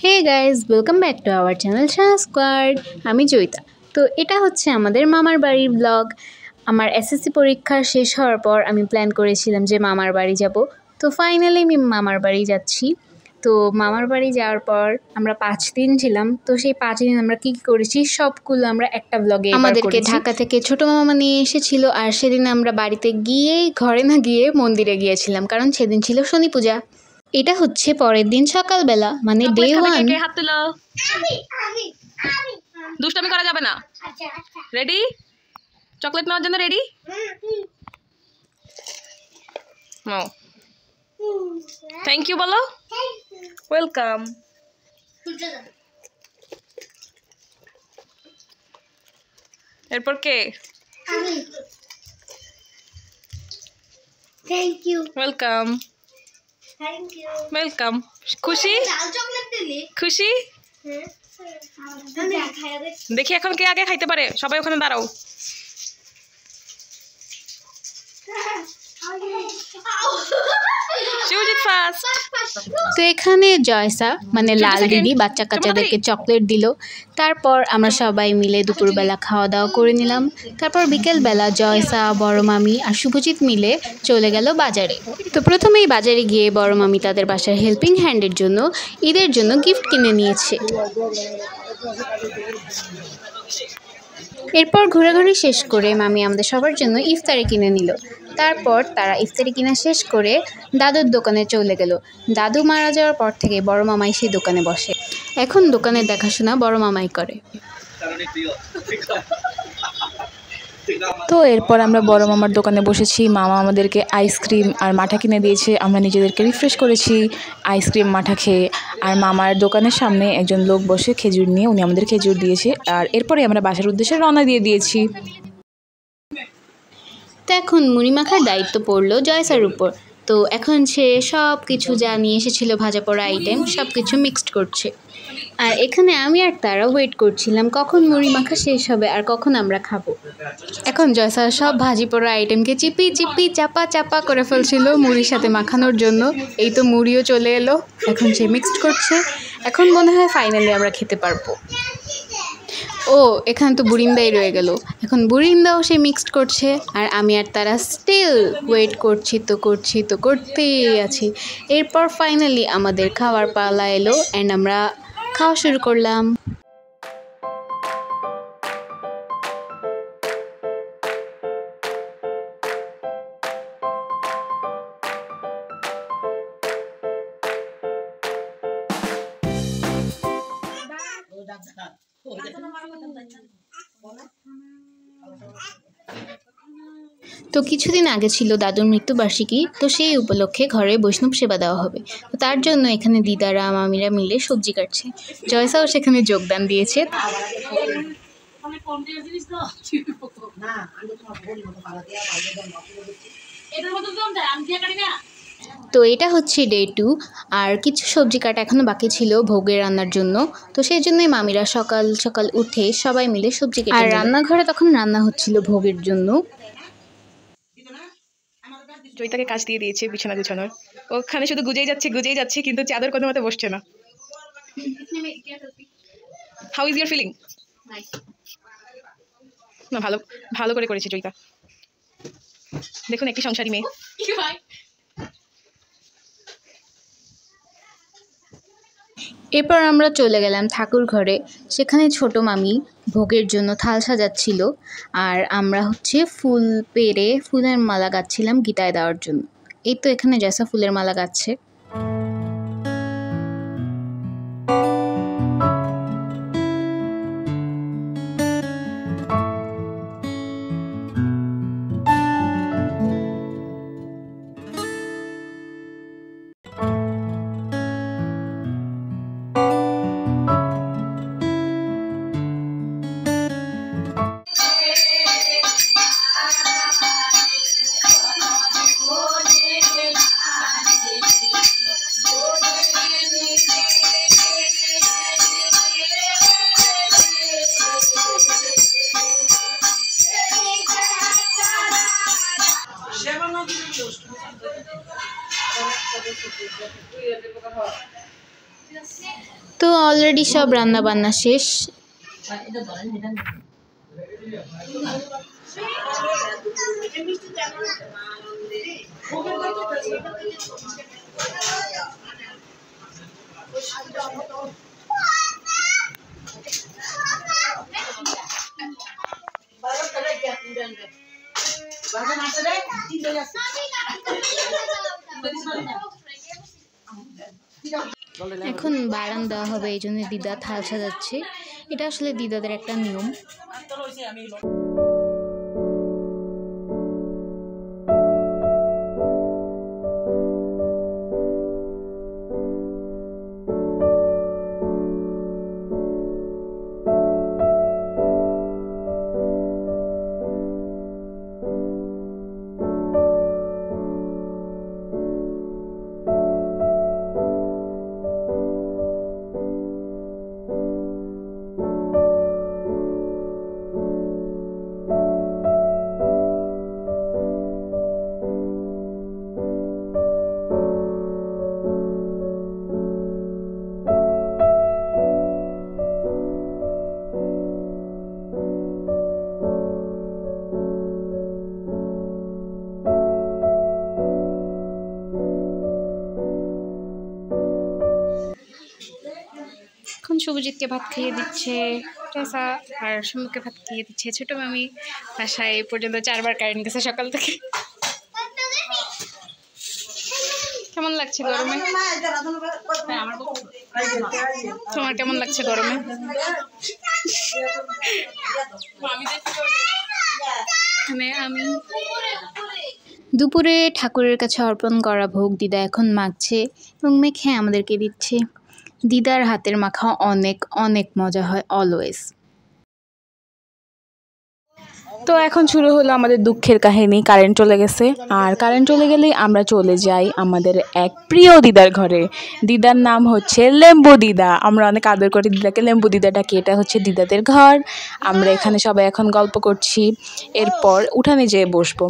Hey guys, welcome back to our channel Shah squad. আমি জয়িতা। তো এটা হচ্ছে আমাদের মামার বাড়ির ব্লগ। আমার এসএসসি পরীক্ষা শেষ হওয়ার পর আমি প্ল্যান করেছিলাম যে মামার বাড়ি যাব। তো ফাইনালি আমি মামার বাড়ি যাচ্ছি। তো মামার বাড়ি যাওয়ার পর আমরা 5 দিন ছিলাম। তো সেই 5 দিন আমরা কী করেছি সবগুলো আমরা একটা ব্লগে আমাদেরকে ঢাকা থেকে ছোটো মামা নিয়ে এসেছিল। আর সেদিন আমরা বাড়িতে গিয়েই ঘরে না গিয়ে মন্দিরে গিয়েছিলাম, কারণ সেদিন ছিল শনি পূজা। এটা হচ্ছে পরের দিন সকালবেলা, মানে ডে 1। হাত তুলো, দুষ্টামি করা যাবে না। রেডি? চকলেট নেওয়ার জন্য রেডি? থ্যাংক ইউ বলো। ওয়েলকাম। এরপর কে? Thank you. Welcome. Thank you. Welcome. খুশি? খুশি? দেখি এখন কে আগে খাইতে পারে। সবাই ওখানে দাঁড়াও। শিবজিৎ ফার্স্ট। তো এখানে জয়সা মানে লাল দিদি বাচ্চা কাচ্চাদেরকে চকলেট দিল। তারপর আমরা সবাই মিলে দুপুরবেলা খাওয়া দাওয়া করে নিলাম। তারপর বিকেলবেলা জয়সা, বড় মামি আর শুভজিৎ মিলে চলে গেল বাজারে। তো প্রথমেই বাজারে গিয়ে বড় মামি তাদের বাসার হেল্পিং হ্যান্ডের জন্য ঈদের জন্য গিফট কিনে নিয়েছে। এরপর ঘোরাঘুরি শেষ করে মামি আমাদের সবার জন্য ইফতারি কিনে নিল। তারপর তারা ইফতারি কিনা শেষ করে দাদুর দোকানে চলে গেল। দাদু মারা যাওয়ার পর থেকে বড় মামাই সেই দোকানে বসে। এখন দোকানের দেখাশোনা বড় মামাই করে। তো এরপর আমরা বড় মামার দোকানে বসেছি। মামা আমাদেরকে আইসক্রিম আর মাঠা কিনে দিয়েছে। আমরা নিজেদেরকে রিফ্রেশ করেছি আইসক্রিম মাঠা খেয়ে। আর মামার দোকানের সামনে একজন লোক বসে খেজুর নিয়ে, উনি আমাদের খেজুর দিয়েছে। আর এরপরে আমরা বাসার উদ্দেশ্যে রওনা দিয়ে দিয়েছি। তো এখন মুড়ি মাখার দায়িত্ব পড়লো জয়সার উপর। তো এখন সে সব কিছু যা নিয়ে এসেছিলো ভাজা পোড়া আইটেম সব কিছু মিক্সড করছে। আর এখানে আমি আর তারা ওয়েট করছিলাম কখন মুড়ি মাখা শেষ হবে আর কখন আমরা খাবো। এখন জয়সা সব ভাজি পোড়া আইটেমকে চিপি চিপি চাপা চাপা করে ফেলছিল মুড়ির সাথে মাখানোর জন্য। এই তো মুড়িও চলে এলো, এখন সে মিক্সড করছে। এখন মনে হয় ফাইনালি আমরা খেতে পারবো। ও এখানে তো বুরিন্দাই রয়ে গেল। এখন বুরিন্দাও সে মিক্সড করছে আর আমি আর তারা স্টিল ওয়েট করছি তো করতেই আছি। এরপর ফাইনালি আমাদের খাওয়ার পালা এলো অ্যান্ড আমরা খাওয়া শুরু করলাম। তো কিছুদিন আগে ছিল দাদুর মৃত্যুবার্ষিকী। তো সেই উপলক্ষে ঘরে বৈষ্ণব সেবা দেওয়া হবে। তো তার জন্য এখানে দিদারা মামিরা মিলে সবজি কাটছে। জয়সাও সেখানে যোগদান দিয়েছে। তো এটা হচ্ছে ডে 2 আর কিছু সবজি কাটা এখনো বাকি ছিল ভোগে রান্নার জন্য। তো সেই জন্যই মামিরা সকাল সকাল উঠে সবাই মিলে সবজি কেটে আর রান্নাঘরে তখন রান্না হচ্ছিল ভোগের জন্য। জয়িতাকে কাজ দিয়ে দিয়েছে বিছানা গুছানোর। ওখানে শুধু গুজেই যাচ্ছে কিন্তু চাদর কোনো মতে বসছে না। How is your feeling? না ভালো ভালো করে করেছে জয়িতা। দেখুন একটি সংসারী মেয়ে। এরপর আমরা চলে গেলাম ঠাকুর ঘরে। সেখানে ছোট মামি ভোগের জন্য থাল সাজাচ্ছিল আর আমরা হচ্ছে ফুল পেড়ে ফুলের মালা গাচ্ছিলাম গীতায় দেওয়ার জন্য। এই তো এখানে জয়সা ফুলের মালা গাচ্ছে। তো অলরেডি সব রান্না বান্না শেষ। এখন বারান দেওয়া হবে, এই জন্য দিদা থাল সাজাচ্ছে। এটা আসলে দিদাদের একটা নিয়ম। এখন শুভজিৎকে ভাত খাইয়ে দিচ্ছে টেসা, আর সুমুখকে ভাত খাইয়ে দিচ্ছে ছোট মামি। বাসায় এই পর্যন্ত 4 বার কারেন্ট গেছে সকাল থেকে। কেমন লাগছে গরমে? তোমার কেমন লাগছে গরমে? আমি দুপুরে ঠাকুরের কাছে অর্পণ করা ভোগ দিদা এখন মাখছে এবং মেখে আমাদেরকে দিচ্ছে। দিদার হাতের মাখা অনেক অনেক মজা হয় অলওয়েজ। তো এখন শুরু হলো আমাদের দুঃখের কাহিনী। কারেন্ট চলে গেছে, আর কারেন্ট চলে গেলেই আমরা চলে যাই আমাদের এক প্রিয় দিদার ঘরে। দিদার নাম হচ্ছে লেম্বু দিদা। আমরা অনেক আদর করি দিদাকে লেম্বু দিদা ডাকি। এটা হচ্ছে দিদাদের ঘর। আমরা এখানে সবাই এখন গল্প করছি, এরপর উঠানে যেয়ে বসবো।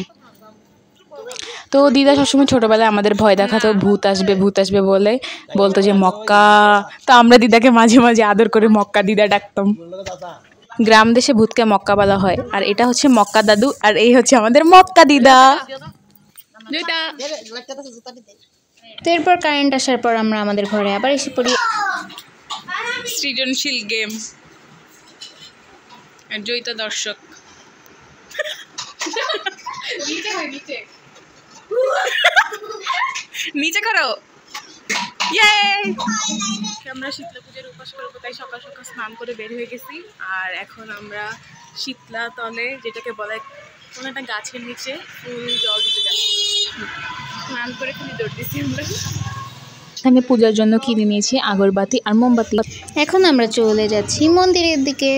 তো দিদা সবসময় ছোটোবেলায় আমাদের ভয় দেখাতো, ভূত আসবে বলে বলতো যে মক্কা। তো আমরা দিদাকে মাঝে মাঝে আদর করে মক্কা দিদা ডাকতাম। গ্রাম দেশে ভূতকে মক্কা বলা হয়, আর এটা হচ্ছে মক্কা দাদু, আর এই হচ্ছে আমাদের মক্কা দিদা। তো এরপর কারেন্ট আসার পর আমরা আমাদের ঘরে আবার এসে পড়ি। সৃজনশীল গেম আর জয়িতা দর্শক। নিচে করো। আমরা শীতলা পূজার উপাস করবো, তাই সকাল সকাল স্নান করে বের হয়ে গেছি। আর এখন আমরা শীতলা তলে, যেটাকে বলে কোনো একটা গাছের নিচে, ফুল জল দিতে যাচ্ছি। স্নান করে খুবই দৌড় দিচ্ছি আমরা। এখানে পূজার জন্য কিনে নিয়েছি আগরবাতি আর মোমবাতি। এখন আমরা চলে যাচ্ছি মন্দিরের দিকে।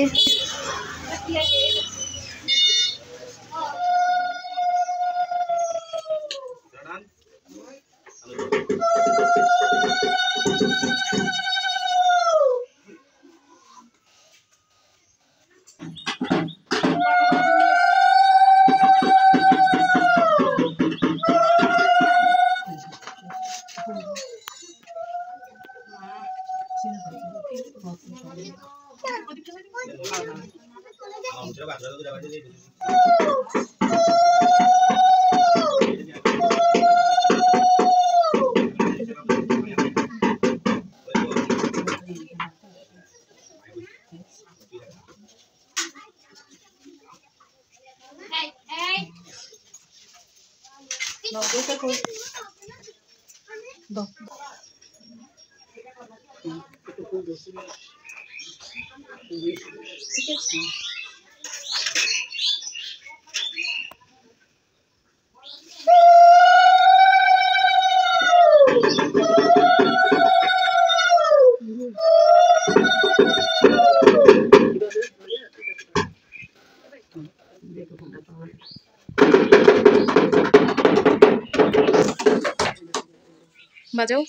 বাজাও।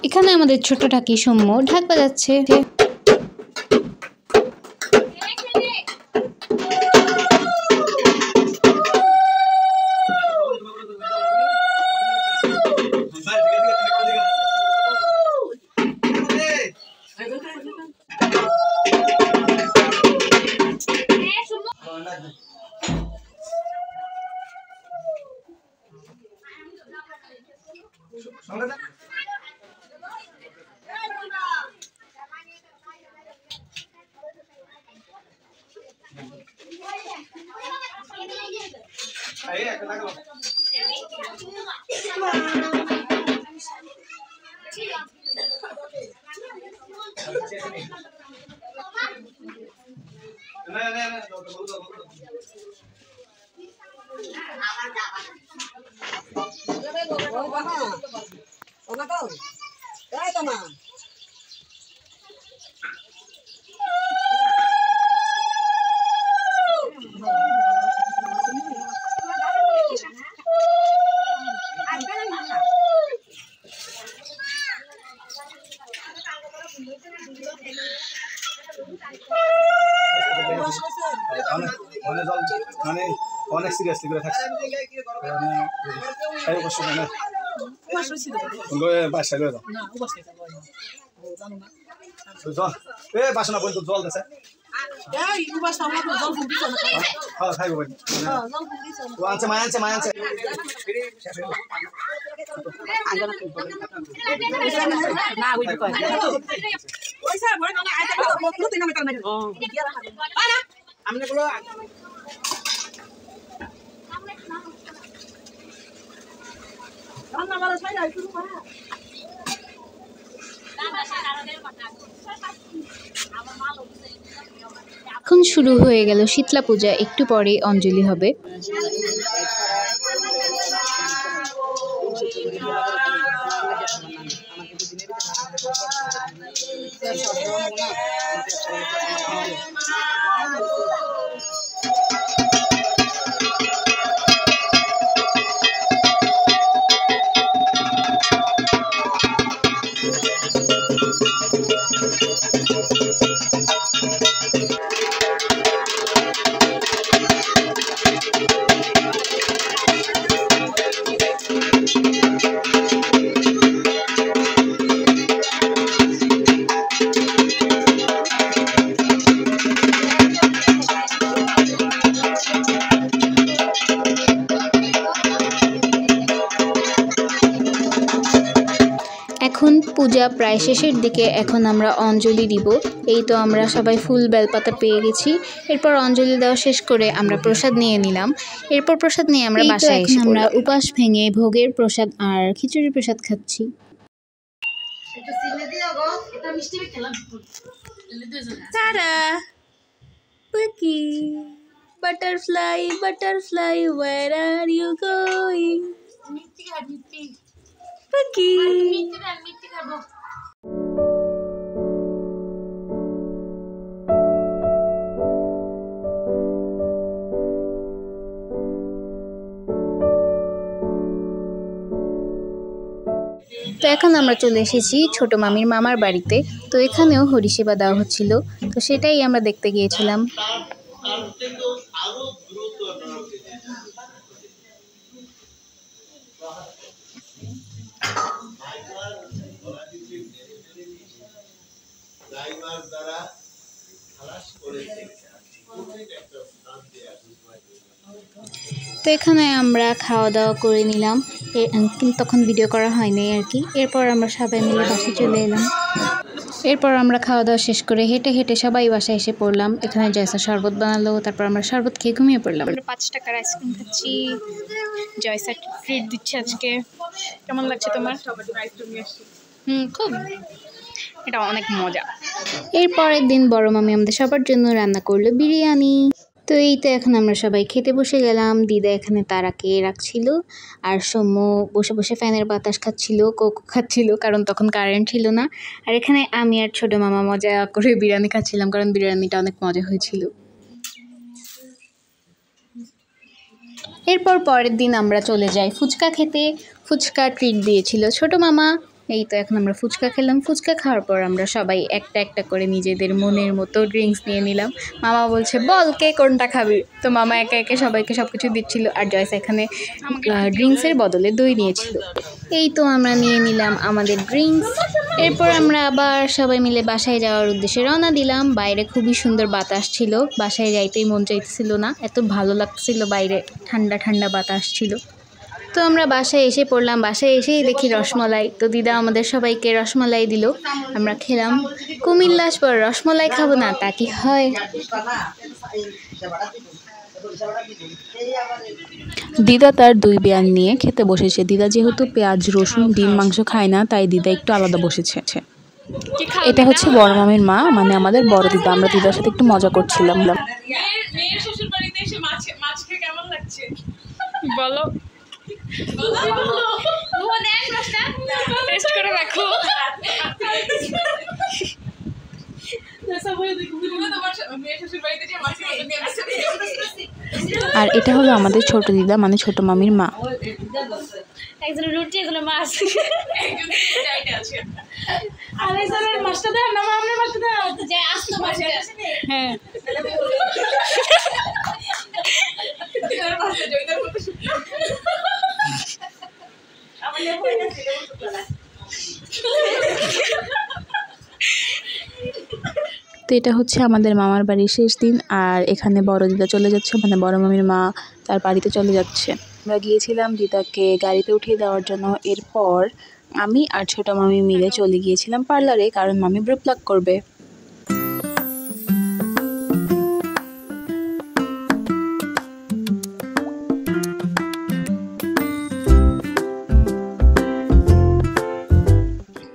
এখানে আমাদের ছোট ঠাকি সৌম্য ঢাক বাজাচ্ছে। অনেক সিরিয়াসলি করে থাকছে বাসায় লয়ে যাও এ বাসনা বলতো জল দেছে খাইব আনছে মায় আনছে মায় আনছে এখন শুরু হয়ে গেল শীতলা পূজা, একটু পরে অঞ্জলি হবে। এখন পূজা প্রায় শেষের দিকে, এখন আমরা অঞ্জলি দিব। এই তো আমরা সবাই ফুল বেলপাতা পেয়ে গেছি। এরপর অঞ্জলি দেওয়া শেষ করে আমরা প্রসাদ নিয়ে নিলাম। এরপর প্রসাদ নিয়ে আমরা বাসায় এসে আমরা উপাস ভেঙে ভোগের প্রসাদ আর খিচুড়ির প্রসাদ খাচ্ছি। Butterfly, butterfly, where are you going? Puki. তো এখন আমরা চলে এসেছি ছোট মামির মামার বাড়িতে। তো এখানেও হরিসেবা দেওয়া হচ্ছিল, তো সেটাই আমরা দেখতে গিয়েছিলাম। তো এখানে আমরা খাওয়া দাওয়া করে নিলাম, কিন্তু তখন ভিডিও করা হয়নি আর কি। এরপর আমরা সবাই মিলে বাসায় চলে এলাম। এরপর আমরা খাওয়া দাওয়া শেষ করে হেঁটে হেঁটে সবাই বাসায় এসে পড়লাম। এখানে জয়সা শরবত বানালো, তারপর আমরা শরবত খেয়ে ঘুমিয়ে পড়লাম। 5 টাকার আইসক্রিম খাচ্ছি, জয়সা ট্রিট দিচ্ছে আজকে। কেমন লাগছে তোমার? খুব, এটা অনেক মজা। এর পরের দিন বড় মামি আমাদের সবার জন্য রান্না করলো বিরিয়ানি। তো এই তো এখন আমরা সবাই খেতে বসে গেলাম। দিদা এখানে তারাকে রাখছিল, আর সৌম্য বসে বসে ফ্যানের বাতাস খাচ্ছিল, কোকো খাচ্ছিল, কারণ তখন কারেন্ট ছিল না। আর এখানে আমি আর ছোট মামা মজা করে বিরিয়ানি খাচ্ছিলাম, কারণ বিরিয়ানিটা অনেক মজা হয়েছিল। এরপর পরের দিন আমরা চলে যাই ফুচকা খেতে। ফুচকা ট্রিট দিয়েছিল ছোট মামা। এই তো এখন আমরা ফুচকা খেলাম। ফুচকা খাওয়ার পর আমরা সবাই একটা একটা করে নিজেদের মনের মতো ড্রিঙ্কস নিয়ে নিলাম। মামা বলছে বল কে কোনটা খাবি, তো মামা একে একে সবাইকে সব কিছু দিচ্ছিল। আর জয়স এখানে ড্রিঙ্কসের বদলে দই নিয়েছিল। এই তো আমরা নিয়ে নিলাম আমাদের ড্রিঙ্কস। এরপর আমরা আবার সবাই মিলে বাসায় যাওয়ার উদ্দেশ্যে রওনা দিলাম। বাইরে খুবই সুন্দর বাতাস ছিল, বাসায় যাইতেই মন চাইতেছিল না, এত ভালো লাগছিল, বাইরে ঠান্ডা ঠান্ডা বাতাস ছিল। তো আমরা বাসায় এসে পড়লাম, বাসায় এসেই দেখি রসমলাই। তো দিদা আমাদের সবাইকে রসমলাই দিল, আমরা খেলাম। কুমিল্লা আসবার রসমলাই খাবো না তা কি হয়? দিদা তার 2 বিয়ান নিয়ে খেতে বসেছে। দিদা যেহেতু পেঁয়াজ রসুন ডিম মাংস খায় না, তাই দিদা একটু আলাদা বসেছে। এটা হচ্ছে বড় মামির মা, মানে আমাদের বড় দিদা। আমরা দিদার সাথে একটু মজা করছিলাম। মেয়ের শ্বশুর বাড়িতে এসে মাছ খেয়ে কেমন লাগছে বলো? টেস্ট করে রাখো। আর এটা হলো আমাদের ছোট দিদা, মানে ছোট মামির মা। একজন রুটি এগুলো মাছ আরে স্যার মাছটা দেন না, আমরা মাছটা দাও যে আস্ত মাছ। হ্যাঁ তো এটা হচ্ছে আমাদের মামার বাড়ির শেষ দিন, আর এখানে বড় দিদা চলে যাচ্ছে, মানে বড় মামির মা তার বাড়িতে চলে যাচ্ছে। আমরা গিয়েছিলাম দিদাকে গাড়িতে উঠিয়ে দেওয়ার জন্য। এরপর আমি আর ছোট মামি মিলে চলে গিয়েছিলাম পার্লারে, কারণ মামি ব্রো প্লাক করবে।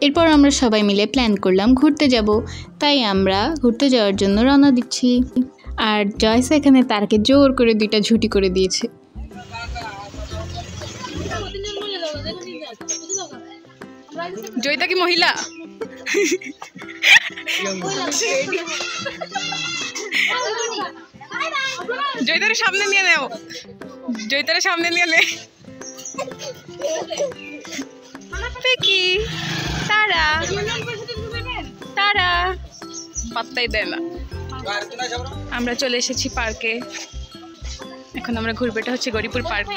এরপর আমরা সবাই মিলে প্ল্যান করলাম ঘুরতে যাব, তাই আমরা ঘুরতে যাওয়ার জন্য রওনা দিচ্ছি। আর জয়স এখানে তারকে জোর করে 2টা ঝুটি করে দিয়েছে। জয়িতা কি মহিলা? জয়িতার সামনে নিয়ে নেও, জয়িতার সামনে নিয়ে নে। কি তারা তারা পাত্তাই দেয় না। আমরা চলে এসেছি পার্কে, এখন আমরা ঘুরবো। এটা হচ্ছে গরিপুর পার্ক।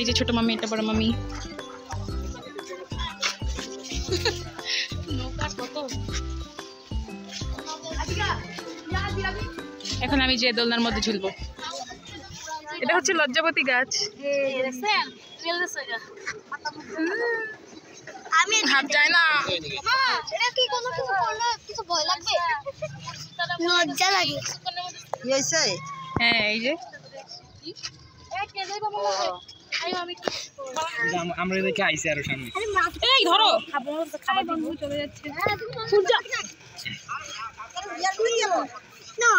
এই যে ছোট মামি, এটা বড় মামি। এখন আমি যে দোলনার মধ্যে ঝুলবো। এটা হচ্ছে লজ্জাবতী গাছ। আমি হাত যায় না। এটা কি কোনো কিছু করলে কিছু ভয় লাগবে? লজ্জা লাগে। হ্যাঁ এই যে আমরা দেখে আইছি আরো সামনে। এই ধরো। চলে যাচ্ছে। না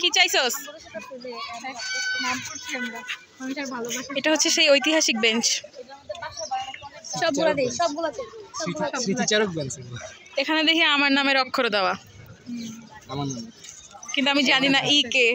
কি চাইছস? এটা হচ্ছে সেই ঐতিহাসিক বেঞ্চ। স্মৃতিচারক বেঞ্চ। এখানে দেখি আমার নামের অক্ষর দেওয়া, আমার নাম কিন্তু আমি জানি না ই কে।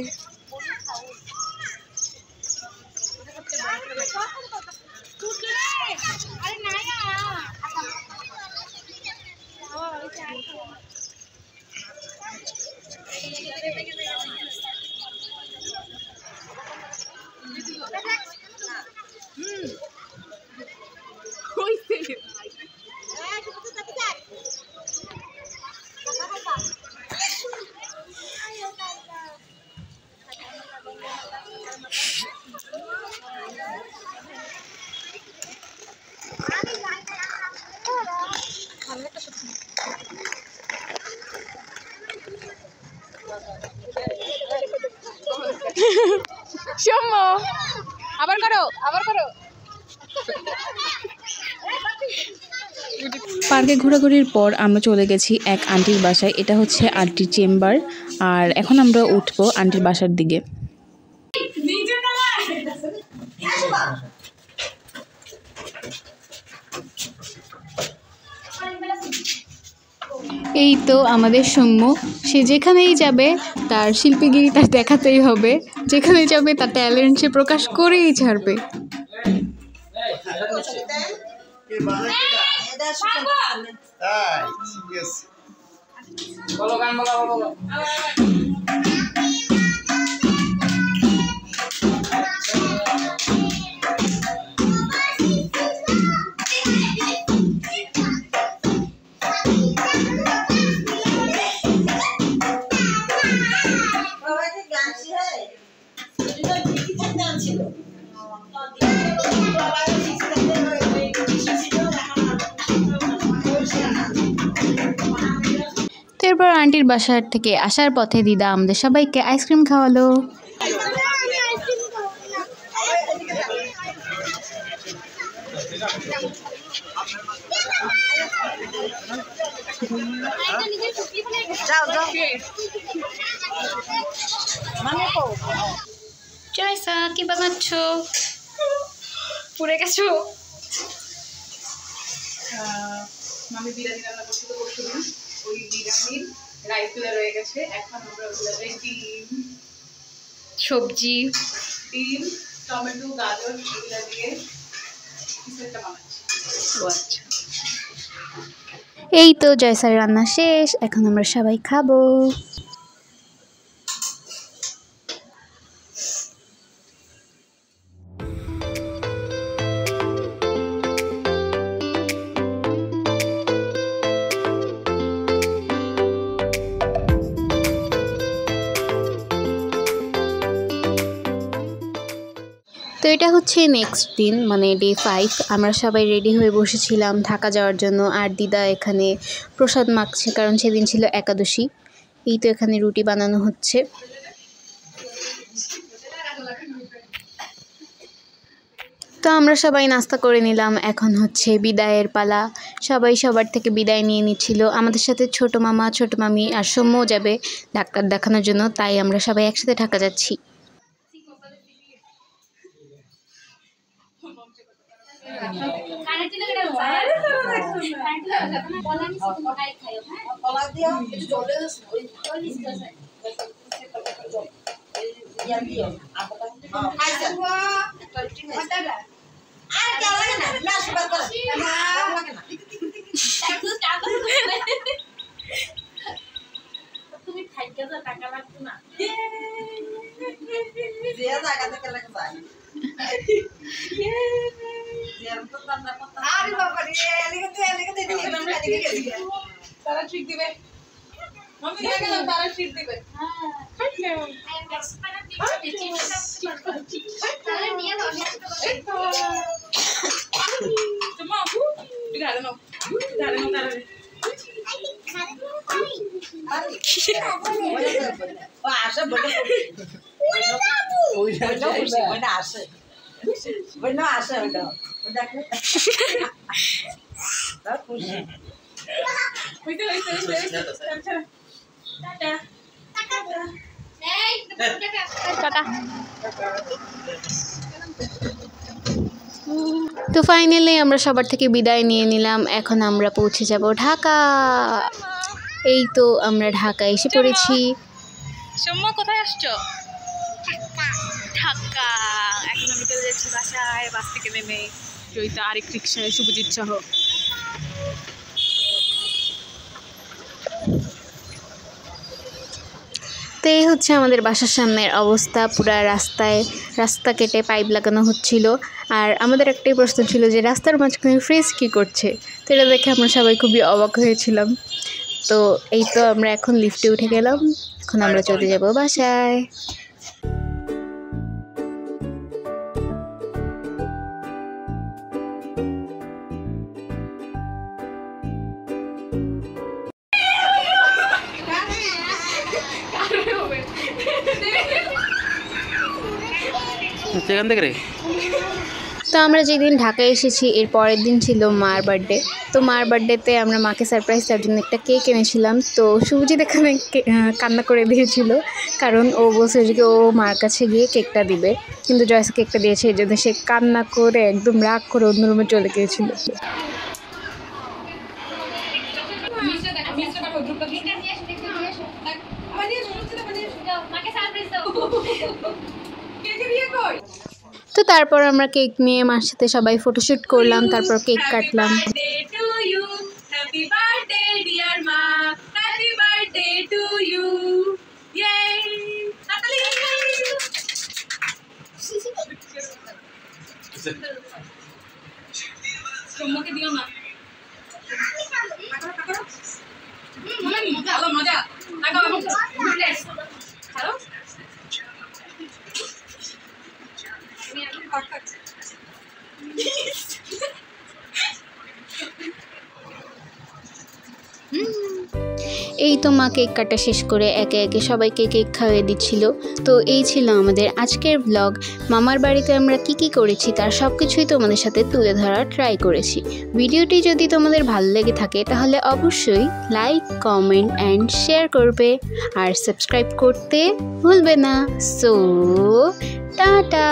আবার করো, আবার করো। পার্কে ঘোরাঘুরির পর আমরা চলে গেছি এক আন্টির বাসায়। এটা হচ্ছে আন্টির চেম্বার, আর এখন আমরা উঠবো আন্টির বাসার দিকে। এই তো আমাদের সৌম্য, সে যেখানেই যাবে তার শিল্পীগিরি তার দেখাতেই হবে, যেখানে যাবে তার ট্যালেন্ট সে প্রকাশ করেই ছাড়বে। এরপর আন্টির বাসার থেকে আসার পথে দিদা আমাদের সবাইকে আইসক্রিম খাওয়ালো। জয়সা কি বানাচ্ছ? পুড়ে গেছো? মামি বিরিয়ানি রান্না করছিল পরশুদিন, ওই বিরিয়ানির রাইসগুলো রয়ে গেছে। এখন আমরা ওগুলোতে ডিম, সবজি, ডিম, টমেটো, গাজর এগুলো দিয়ে কিছু একটা বানাচ্ছি। আচ্ছা, এই তো জয়সার রান্না শেষ, এখন আমরা সবাই খাবো। তো এটা হচ্ছে নেক্সট দিন, মানে ডে 5। আমরা সবাই রেডি হয়ে বসেছিলাম ঢাকা যাওয়ার জন্য। আর দিদা এখানে প্রসাদ মাখছে, কারণ সেদিন ছিল একাদশী। এই তো এখানে রুটি বানানো হচ্ছে। তো আমরা সবাই নাস্তা করে নিলাম, এখন হচ্ছে বিদায়ের পালা। সবাই সবার থেকে বিদায় নিয়ে নিচ্ছিল। আমাদের সাথে ছোট মামা, ছোট মামি আর সৌম্যও যাবে ডাক্তার দেখানোর জন্য, তাই আমরা সবাই একসাথে ঢাকা যাচ্ছি। তারা ট্রিট দিবে, মামি দেখে না, তারা ট্রিট দিবে। তো ফাইনালি আমরা সবার থেকে বিদায় নিয়ে নিলাম। এখন আমরা পৌঁছে যাব ঢাকা। এই তো আমরা ঢাকা এসে পড়েছি। সৌম্য কোথায় আসছো? ঢাকা। এখন আমি চলে যাচ্ছি বাসায়, বাস থেকে নেমে জয়িতা আরেক রিক্সায়, শুভজিৎ সহ। তো এই হচ্ছে আমাদের বাসার সামনের অবস্থা। পুরা রাস্তা কেটে পাইপ লাগানো হচ্ছিল। আর আমাদের একটাই প্রশ্ন ছিল যে রাস্তার মাঝখানে ফ্রিজ কী করছে। তো এটা দেখে আমরা সবাই খুবই অবাক হয়েছিলাম। তো এই তো আমরা এখন লিফটে উঠে গেলাম, এখন আমরা চলে যাব বাসায়। তো আমরা যেদিন ঢাকায় এসেছি এর পরের দিন ছিল মার বার্থডে। তো মার বার্থডেতে আমরা মাকে সারপ্রাইজ দেওয়ার জন্য একটা কেক এনেছিলাম। তো শুভজিৎ এখানে কান্না করে দিয়েছিল, কারণ ও বলছে যে ও মার কাছে গিয়ে কেকটা দিবে, কিন্তু জয়সা কেকটা দিয়েছে, এই জন্য সে কান্না করে একদম রাগ করে অন্য রুমে চলে গিয়েছিল। তো তারপর আমরা কেক নিয়ে মার সাথে সবাই ফটোশ্যুট করলাম, তারপর কেক কাটলাম। হ্যাপি বার্থডে ডিয়ার মা, হ্যাপি বার্থডে টু ইউ। ইয়ে তাতালি তোমাকে দিও না। ভালো মজা লাগা বাবু হ্যালো আমি এখন কটকট এই তো মা কেক কাটা শেষ করে একে একে সবাইকে কেক খাইয়ে দিচ্ছিল। তো এই ছিল আমাদের আজকের ব্লগ। মামার বাড়িতে আমরা কি করেছি তার সব কিছুই তোমাদের সাথে তুলে ধরার ট্রাই করেছি। ভিডিওটি যদি তোমাদের ভালো লেগে থাকে তাহলে অবশ্যই লাইক, কমেন্ট অ্যান্ড শেয়ার করবে আর সাবস্ক্রাইব করতে ভুলবে না। So tata.